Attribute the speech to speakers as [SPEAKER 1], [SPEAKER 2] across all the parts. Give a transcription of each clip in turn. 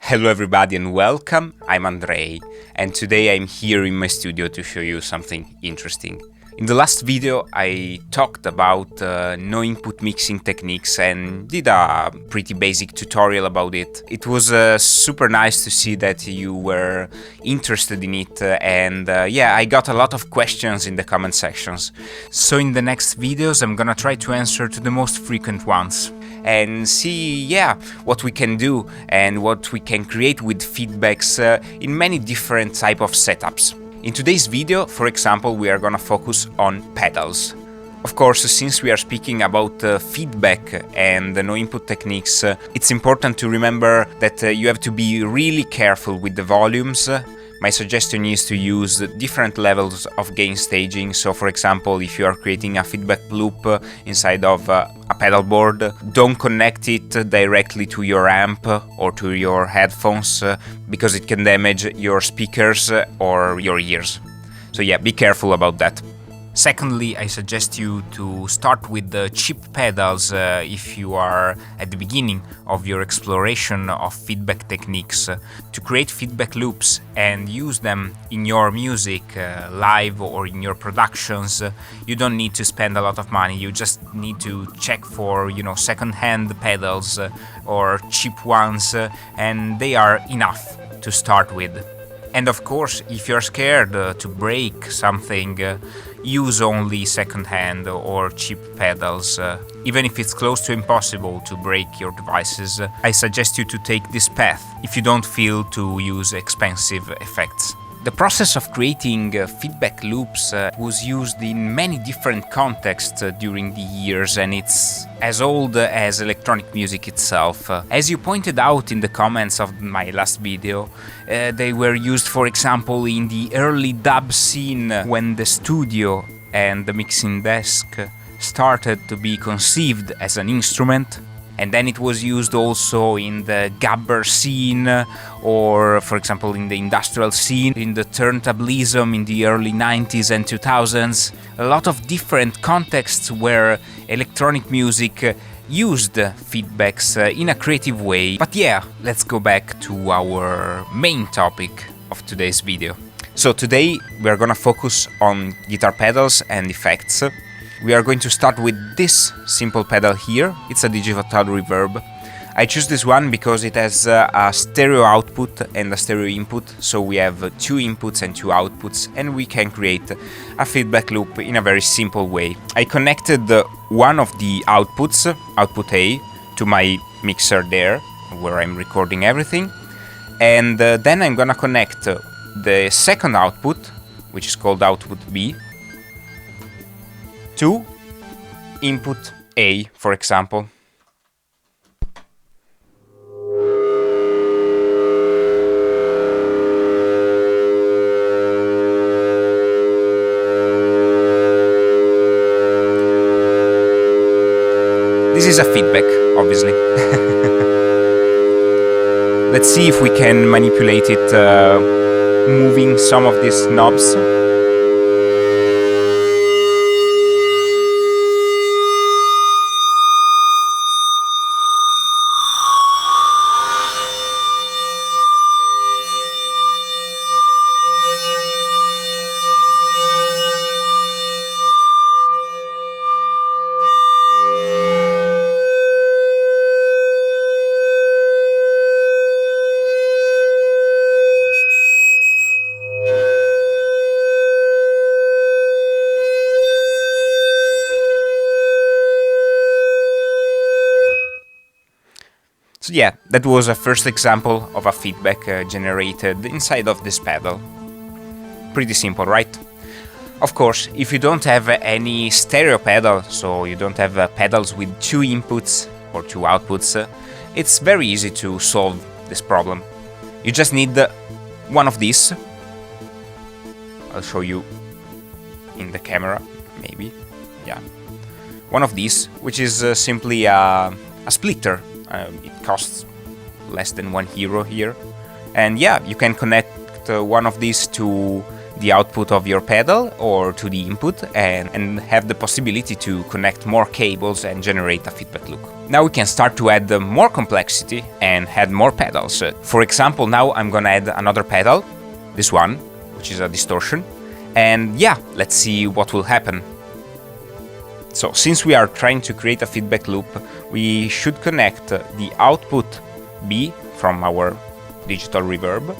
[SPEAKER 1] Hello everybody and welcome, I'm Andrei, and today I'm here in my studio to show you something interesting. In the last video I talked about no input mixing techniques and did a pretty basic tutorial about it. It was super nice to see that you were interested in it and yeah, I got a lot of questions in the comment sections. So in the next videos I'm gonna try to answer to the most frequent ones and see, what we can do and what we can create with feedbacks in many different type of setups. In today's video, for example, we are gonna focus on pedals. Of course, since we are speaking about feedback and no input techniques, it's important to remember that you have to be really careful with the volumes. My suggestion is to use different levels of gain staging. So for example, if you are creating a feedback loop inside of a pedal board, don't connect it directly to your amp or to your headphones because it can damage your speakers or your ears. So yeah, be careful about that. Secondly, I suggest you to start with the cheap pedals if you are at the beginning of your exploration of feedback techniques to create feedback loops and use them in your music live or in your productions. You don't need to spend a lot of money, you just need to check for, second-hand pedals or cheap ones and they are enough to start with. And of course, if you're scared to break something, use only second-hand or cheap pedals. Even if it's close to impossible to break your devices, I suggest you to take this path if you don't feel to use expensive effects. The process of creating feedback loops was used in many different contexts during the years, and it's as old as electronic music itself. As you pointed out in the comments of my last video, they were used, for example, in the early dub scene when the studio and the mixing desk started to be conceived as an instrument. And then it was used also in the gabber scene or, for example, in the industrial scene, in the turntablism in the early 90s and 2000s. A lot of different contexts where electronic music used feedbacks in a creative way. But yeah, let's go back to our main topic of today's video. So today we are gonna focus on guitar pedals and effects. We are going to start with this simple pedal here. It's a digital reverb. I choose this one because it has a stereo output and a stereo input, so we have 2 inputs and 2 outputs, and we can create a feedback loop in a very simple way. I connected one of the outputs, output A, to my mixer there, where I'm recording everything, and then I'm gonna connect the second output, which is called output B, to input A, for example. This is a feedback, obviously. Let's see if we can manipulate it moving some of these knobs. So yeah, that was a first example of a feedback generated inside of this pedal. Pretty simple, right? Of course, if you don't have any stereo pedal, so you don't have pedals with 2 inputs or 2 outputs, it's very easy to solve this problem. You just need one of these. I'll show you in the camera, maybe. Yeah. One of these, which is simply a splitter. It costs less than €1 here, and yeah, you can connect one of these to the output of your pedal or to the input, and have the possibility to connect more cables and generate a feedback loop. Now we can start to add more complexity and add more pedals. For example, now I'm gonna add another pedal, this one, which is a distortion, and yeah, let's see what will happen. So since we are trying to create a feedback loop, we should connect the output B from our digital reverb,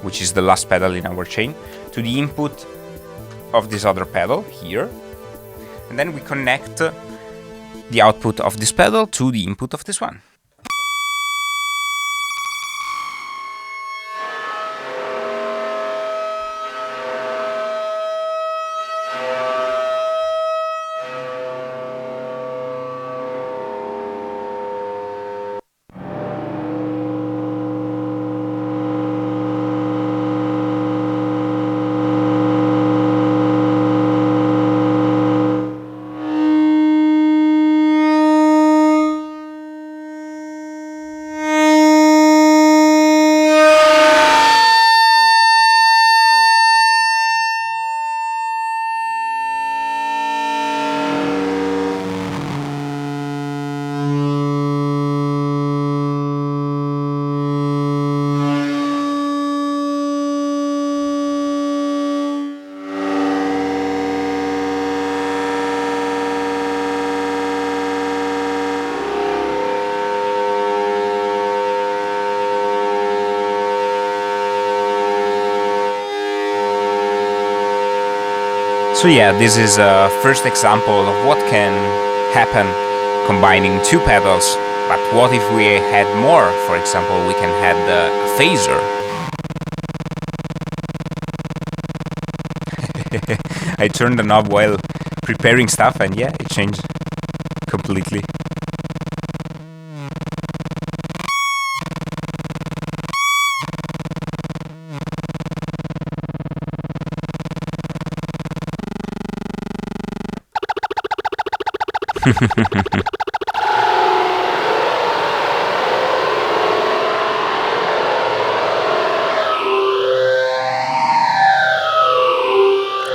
[SPEAKER 1] which is the last pedal in our chain, to the input of this other pedal here, and then we connect the output of this pedal to the input of this one. So yeah, this is a first example of what can happen combining two pedals. But what if we had more? For example, we can add a phaser. I turned the knob while preparing stuff and yeah, it changed completely.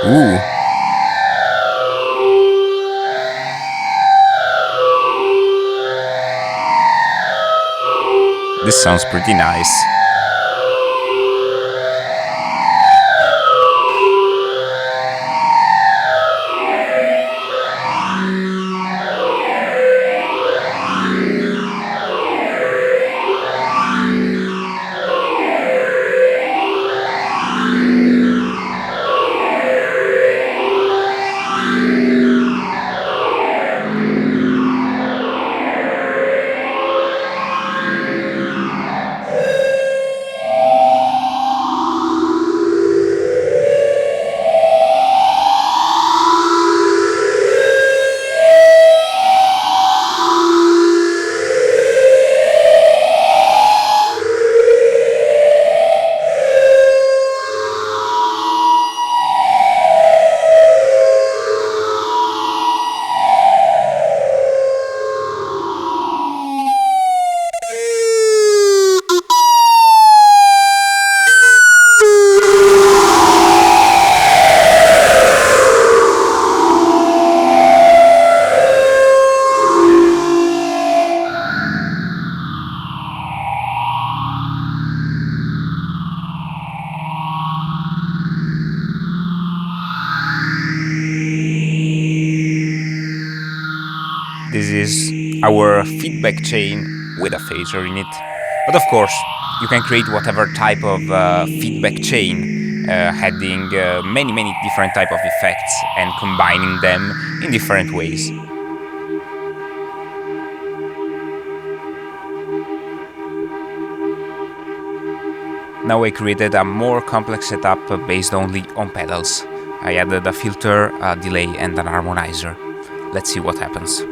[SPEAKER 1] Ooh. This sounds pretty nice. This is our feedback chain with a phaser in it. But of course, you can create whatever type of feedback chain, adding many different type of effects and combining them in different ways. Now I created a more complex setup based only on pedals. I added a filter, a delay and an harmonizer. Let's see what happens.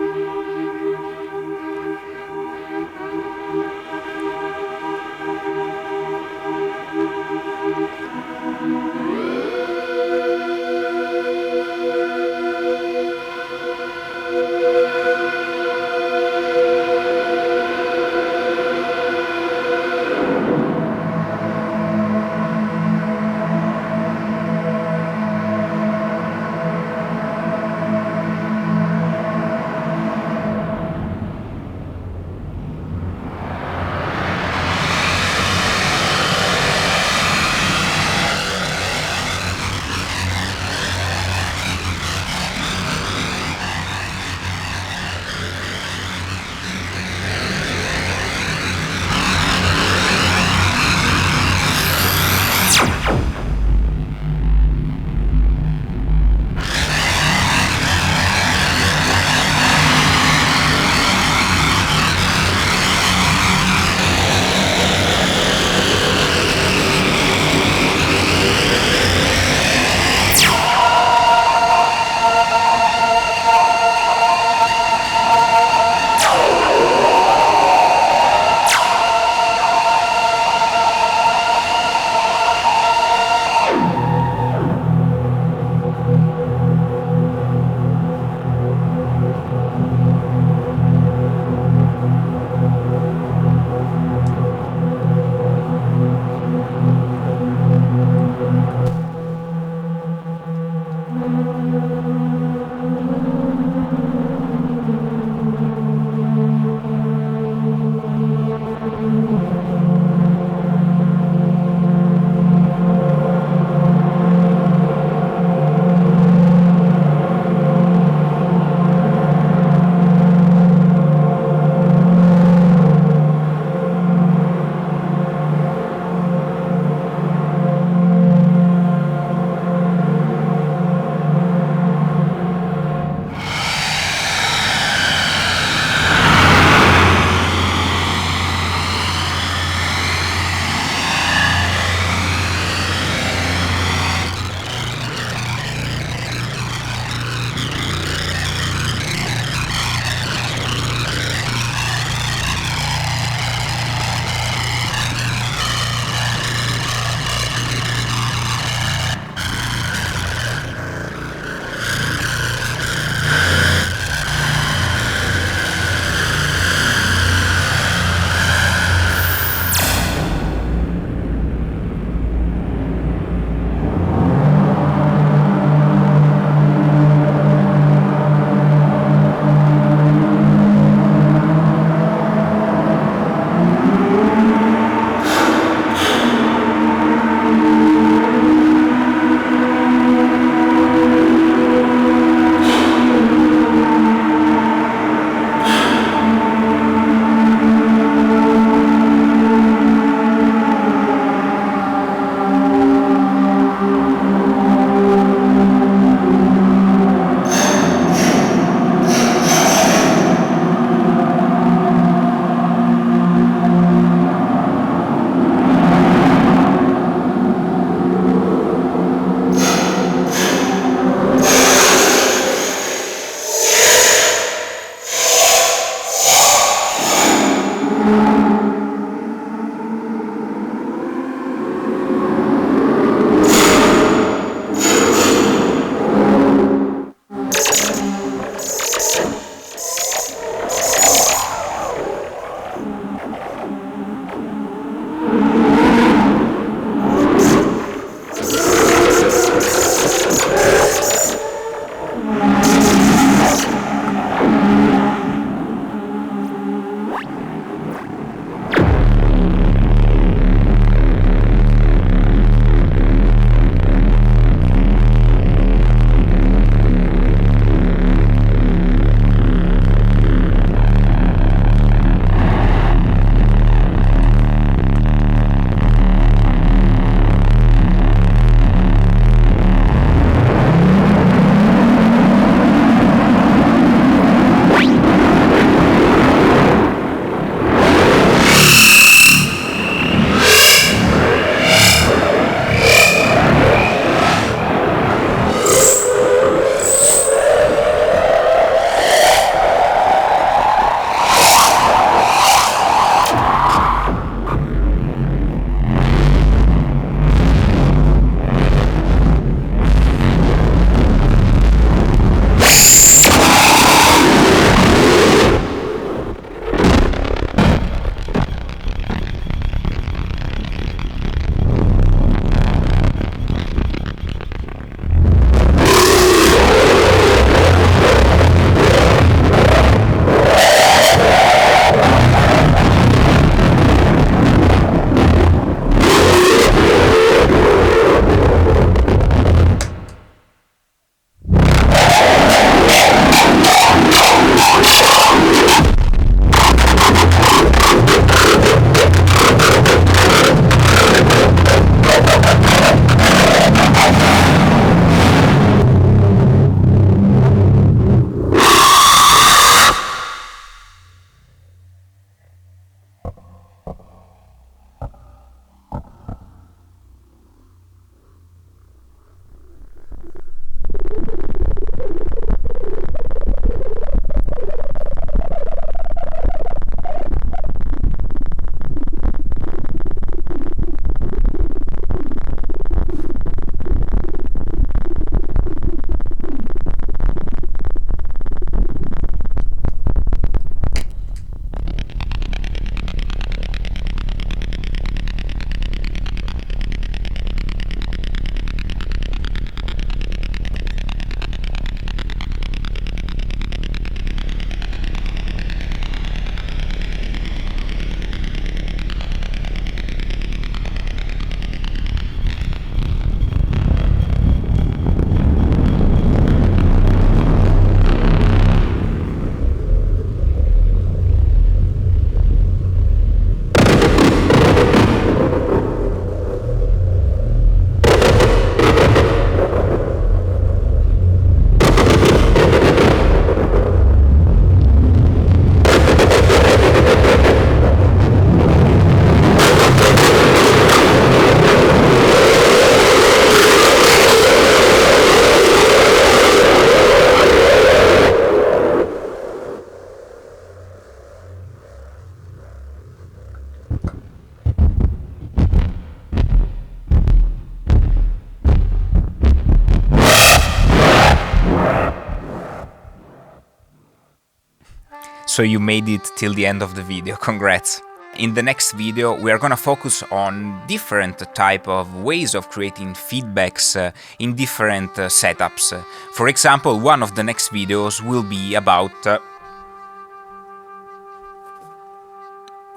[SPEAKER 1] so you made it till the end of the video. Congrats! In the next video we are gonna focus on different type of ways of creating feedbacks in different setups. For example, one of the next videos will be about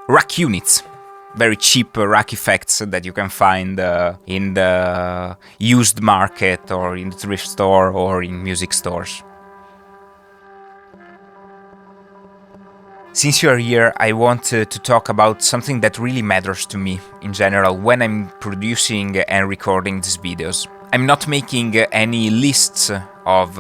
[SPEAKER 1] rack units. Very cheap rack effects that you can find in the used market or in the thrift store or in music stores. Since you are here, I want to talk about something that really matters to me in general when I'm producing and recording these videos. I'm not making any lists of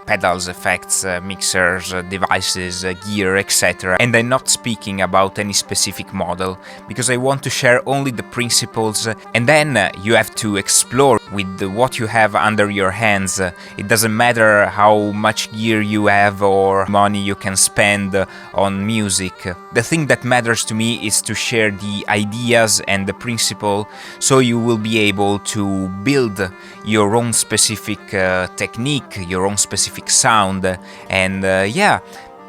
[SPEAKER 1] pedals, effects, mixers, devices, gear, etc. And I'm not speaking about any specific model, because I want to share only the principles, and then you have to explore with what you have under your hands. It doesn't matter how much gear you have or money you can spend on music. The thing that matters to me is to share the ideas and the principle, so you will be able to build your own specific technique, your own specific sound, and yeah,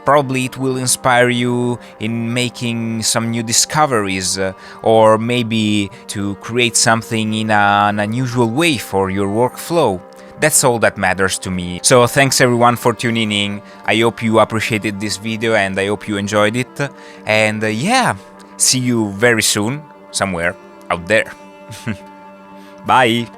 [SPEAKER 1] probably it will inspire you in making some new discoveries, or maybe to create something in an unusual way for your workflow. That's all that matters to me. So thanks everyone for tuning in. I hope you appreciated this video and I hope you enjoyed it. And yeah, see you very soon, somewhere out there. Bye!